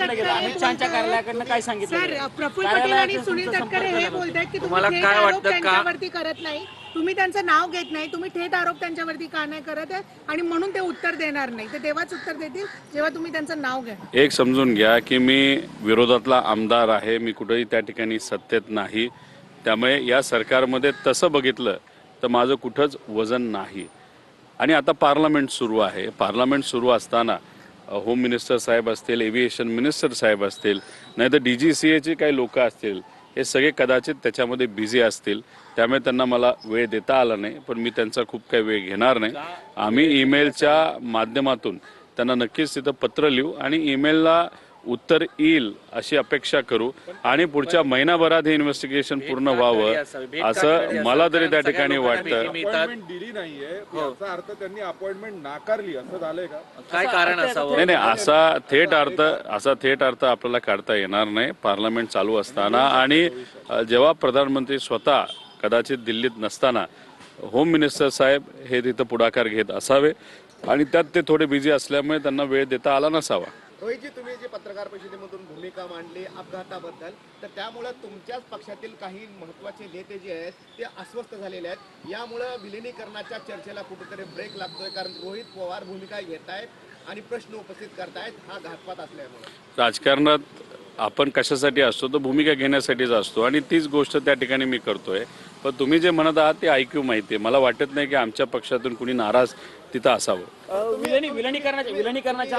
कार्यालयाकडे गेला, अमित शहाच्या कार्यालयाकडनं काय सांगितलं? सर, प्रफुल्ल पटेल आणि सुनील तटकरे हे बोलतायत की तुम्ही थेट आरोप त्यांच्यावरती करत नाही, तुम्ही त्यांचं नाव घेत नाही, तुम्ही थेट आरोप त्यांच्यावरती का नाही करत आहे आणि म्हणून ते उत्तर देणार नाही. ते तेव्हाच उत्तर देतील जेव्हा तुम्ही त्यांचं नाव घ्या. एक समजून घ्या की मी विरोधातला आमदार आहे, मी कुठेही त्या ठिकाणी सत्तेत नाही. त्यामुळे या सरकारमध्ये तसं बघितलं तर माझं कुठंच वजन नाही. आणि आता पार्लमेंट सुरू आहे. पार्लमेंट सुरू असताना होम मिनिस्टर साहेब असतील, एव्हिएशन मिनिस्टर साहेब असतील, नाही तर DGCAची काही लोक असतील, हे सगळे कदाचित त्याच्यामध्ये बिझी असतील. त्यामुळे त्यांना मला वेळ देता आला नाही, पण मी त्यांचा खूप काही वेळ घेणार नाही. आम्ही ईमेलच्या माध्यमातून त्यांना नक्कीच तिथं पत्र लिहू आणि ईमेलला उत्तर येईल अशी अपेक्षा करू आणि पुढच्या महिनाभरात हे इन्व्हेस्टिगेशन पूर्ण व्हावं असं मला तरी त्या ठिकाणी वाटतं. अपॉइंटमेंट दिली नाहीये याचा अर्थ त्यांनी अपॉइंटमेंट नाकारली असं झालंय का? काय कारण असावं? नाही, असा थेट अर्थ आपल्याला काढता येणार नाही पार्लमेंट चालू असताना. आणि जेव्हा प्रधानमंत्री स्वतः कदाचित दिल्लीत नसताना होम मिनिस्टर साहेब हे तिथं पुढाकार घेत असावे आणि त्यात ते थोडे बिझी असल्यामुळे त्यांना वेळ देता आला नसावा. रोहितजी, तुम्ही जे पत्रकार परिषदेमधून भूमिका मांडली अपघाताबद्दल, तर त्यामुळे तुमच्याच पक्षातील काही महत्त्वाचे नेते जे आहेत ते अस्वस्थ झालेले आहेत. यामुळे विलिनीकरणाच्या चर्चेला कुठेतरी ब्रेक लागतोय, कारण रोहित पवार भूमिका घेत आहेत आणि प्रश्न उपस्थित करतायत, हा घातपात असल्यामुळे. राजकारणात आपण कशासाठी असतो तर भूमिका घेण्यासाठीच असतो आणि तीच गोष्ट त्या ठिकाणी मी करतोय. पण तुम्ही जे म्हणत आहात ते ऐकू माहिती आहे. मला वाटत नाही की आमच्या पक्षातून कुणी नाराज तिथं असावं. विलिनीकरणाच्या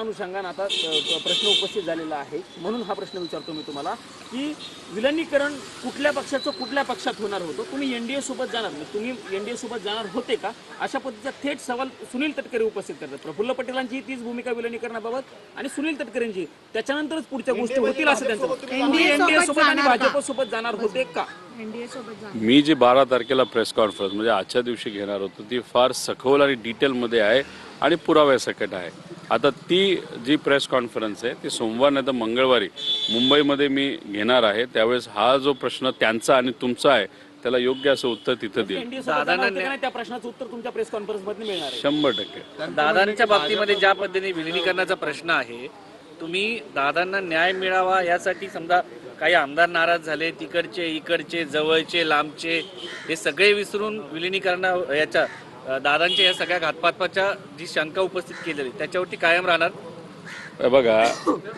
अनुषंगाने आता प्रश्न उपस्थित झालेला आहे, म्हणून हा प्रश्न विचारतो मी तुम्हाला की विलिनीकरण कुठल्या पक्षाचं कुठल्या पक्षात होणार होतं? तुम्ही NDA सोबत जाणार, तुम्ही NDA सोबत जाणार होते का? अशा पद्धतीचा थेट सवाल सुनील तटकरे उपस्थित करतात. प्रफुल्ल पटेलांची तीच भूमिका विलिनीकरणाबाबत आणि सुनील तटकरेंची त्याच्यानंतरच पुढच्या गोष्टी होतील असं त्यांचं. NDA सोबत आणि भाजप सोबत जाणार होते का? मी जी 12 तारखेला प्रेस कॉन्फरन्स म्हणजे आजच्या दिवशी घेणार होतो ती फार सखोल आणि डिटेलमध्ये आहे आणि पुराव्यासकट आहे. आता ती जी प्रेस कॉन्फरन्स आहे ती सोमवार नाही तर मंगळवारी मुंबईमध्ये मी घेणार आहे. त्यावेळेस हा जो प्रश्न त्यांचा आणि तुमचा आहे त्याला योग्य असं उत्तर तिथं देईल. त्या प्रश्नाचं उत्तर तुमच्या प्रेस कॉन्फरन्स मध्ये मिळणार आहे 100%. दादांच्या बाबतीमध्ये ज्या पद्धतीने विलिनीकरणाचा प्रश्न आहे, तुम्ही दादांना न्याय मिळावा यासाठी समजा काही आमदार नाराज झाले, तिकडचे इकडचे जवळचे लांबचे हे सगळे विसरून विलिनीकरण याच्या दादांच्या या सगळ्या घातपाताच्या जी शंका उपस्थित केलेली त्याच्यावरती कायम राहणार. बघा,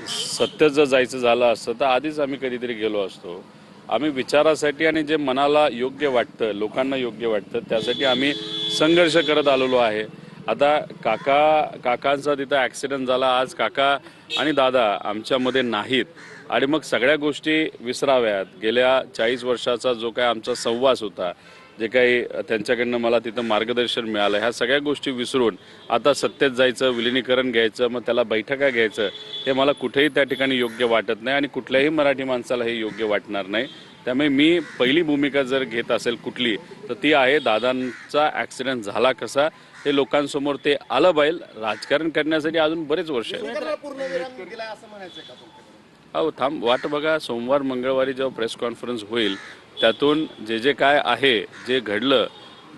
सत्य जर जायचं झालं असतं तर आधीच आम्ही कधीतरी गेलो असतो. आम्ही विचारासाठी आणि जे मनाला योग्य वाटतं, लोकांना योग्य वाटतं त्यासाठी आम्ही संघर्ष करत आलेलो आहे. आता काकांचा तिथं ॲक्सिडेंट झाला, आज काका आणि दादा आमच्यामध्ये नाहीत आणि मग सगळ्या गोष्टी विसराव्यात. गेल्या 40 वर्षाचा जो काय आमचा सहवास होता, जे काही त्यांच्याकडनं मला तिथं मार्गदर्शन मिळालं, ह्या सगळ्या गोष्टी विसरून आता सत्तेत जायचं, विलिनीकरण घ्यायचं, मग त्याला बैठका घ्यायचं, हे मला कुठेही त्या ठिकाणी योग्य वाटत नाही आणि कुठल्याही मराठी माणसाला हे योग्य वाटणार नाही. त्यामुळे मी पहिली भूमिका जर घेत असेल कुठली तर ती आहे दादांचा ॲक्सिडेंट झाला कसा हे लोकांसमोर ते आलं पाहिजे. राजकारण करण्यासाठी अजून बरेच वर्ष आहेत. हो, थांब वाट बघा. सोमवार मंगळवारी जेव्हा प्रेस कॉन्फरन्स होईल त्यातून जे काय आहे, जे घडलं,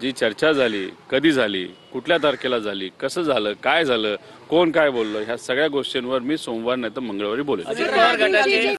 जी चर्चा झाली, कधी झाली, कुठल्या तारखेला झाली, कसं झालं, काय झालं, कोण काय बोललं, ह्या सगळ्या गोष्टींवर मी सोमवार नाही तर मंगळवारी बोलेन.